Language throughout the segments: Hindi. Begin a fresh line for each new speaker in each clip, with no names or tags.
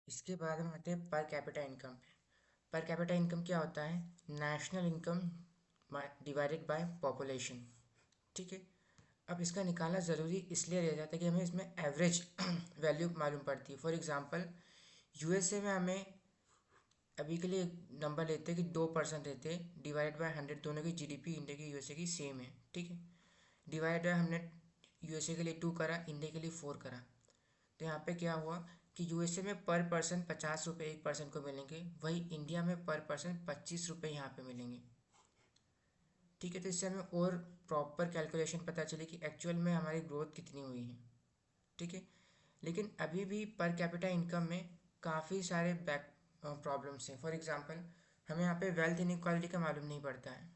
इसके बाद हम आते हैं पर कैपिटा इनकम पे। पर कैपिटा इनकम क्या होता है? National income divided by population. ठीक है। अब इसका निकालना ज़रूरी इसलिए रह जाता है कि हमें इसमें एवरेज वैल्यू मालूम पड़ती है। फॉर एग्जांपल यूएसए में हमें अभी के लिए नंबर लेते हैं कि 2% रहते हैं डिवाइड बाय 100। दोनों की जीडीपी इंडिया की यूएसए की सेम है। ठीक है। डिवाइड बाय हमने यूएसए के लिए 2 करा, इंडिया के लिए 4 करा। तो यहाँ पे क्या हुआ कि यूएसए में पर पर्सन 50 रुपये एक पर्सन को मिलेंगे, वही इंडिया में पर पर्सन 25 रुपये यहाँ पे मिलेंगे। ठीक है। तो इससे हमें और प्रॉपर कैलकुलेशन पता चले कि एक्चुअल में हमारी ग्रोथ कितनी हुई है। ठीक है। लेकिन अभी भी पर कैपिटा इनकम में काफ़ी सारे बैक प्रॉब्लम्स हैं। फॉर एग्जांपल हमें यहाँ पे वेल्थ इनइक्वालिटी का मालूम नहीं पड़ता है।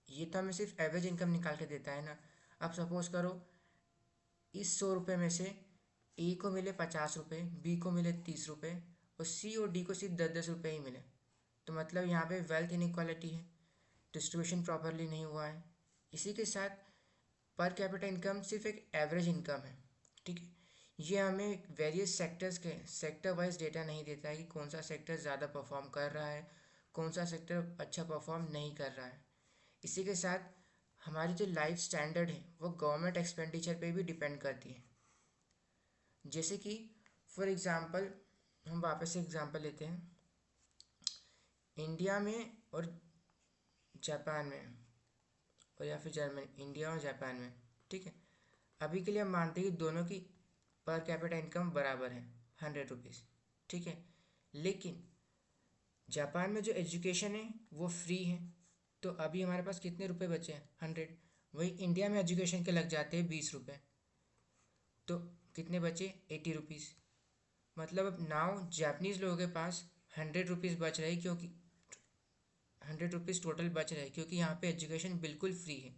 ये तो हमें सिर्फ एवरेज इनकम निकाल के देता है ना। अब सपोज करो इस 100 रुपये में से ए को मिले 50 रुपये, बी को मिले 30 रुपये और सी और डी को सिर्फ 10-10 रुपये ही मिले, तो मतलब यहाँ पे वेल्थ इनइक्वालिटी है, डिस्ट्रीब्यूशन प्रॉपरली नहीं हुआ है। इसी के साथ पर कैपिटा इनकम सिर्फ एक एवरेज इनकम है। ठीक है। ये हमें वेरियस सेक्टर्स के सेक्टर वाइज डेटा नहीं देता है कि कौन सा सेक्टर ज़्यादा परफॉर्म कर रहा है, कौन सा सेक्टर अच्छा परफॉर्म नहीं कर रहा है। इसी के साथ हमारी जो लाइफ स्टैंडर्ड है वो गवर्नमेंट एक्सपेंडिचर पे भी डिपेंड करती है। जैसे कि फॉर एग्ज़ाम्पल हम वापस से एग्ज़ाम्पल लेते हैं इंडिया में और जापान में, और या फिर जर्मनी, इंडिया और जापान में। ठीक है। अभी के लिए हम मानते हैं कि दोनों की पर कैपिटा इनकम बराबर है, 100 रुपीज़। ठीक है। लेकिन जापान में जो एजुकेशन है वो फ्री है, तो अभी हमारे पास कितने रुपए बचे हैं? 100। वही इंडिया में एजुकेशन के लग जाते हैं 20 रुपये, तो कितने बचे? 80 रुपीज़। मतलब अब नाउ जापानीज़ लोगों के पास 100 रुपीज़ बच रहे, क्योंकि 100 रुपीज़ टोटल बच रहे क्योंकि यहाँ पे एजुकेशन बिल्कुल फ्री है।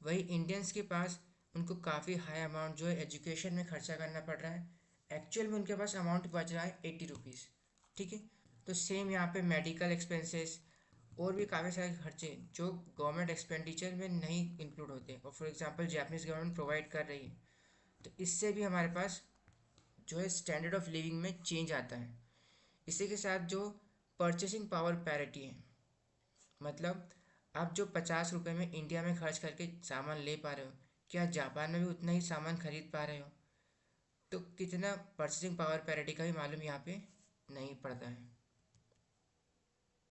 वही इंडियंस के पास उनको काफ़ी हाई अमाउंट जो है एजुकेशन में खर्चा करना पड़ रहा है। एक्चुअल में उनके पास अमाउंट बच रहा है 80 रुपीज़। ठीक है। तो सेम यहाँ पे मेडिकल एक्सपेंसेस और भी काफ़ी सारे खर्चे जो गवर्नमेंट एक्सपेंडिचर में नहीं इंक्लूड होते और for example Japanese government provide कर रही है, तो इससे भी हमारे पास जो है स्टैंडर्ड ऑफ लिविंग में चेंज आता है। इसी के साथ जो परचेसिंग पावर पैरिटी है, मतलब आप जो 50 रुपये में इंडिया में खर्च करके सामान ले पा रहे हो, क्या जापान में भी उतना ही सामान खरीद पा रहे हो? तो कितना परचेसिंग पावर पैरिटी का भी मालूम यहाँ पे नहीं पड़ता है।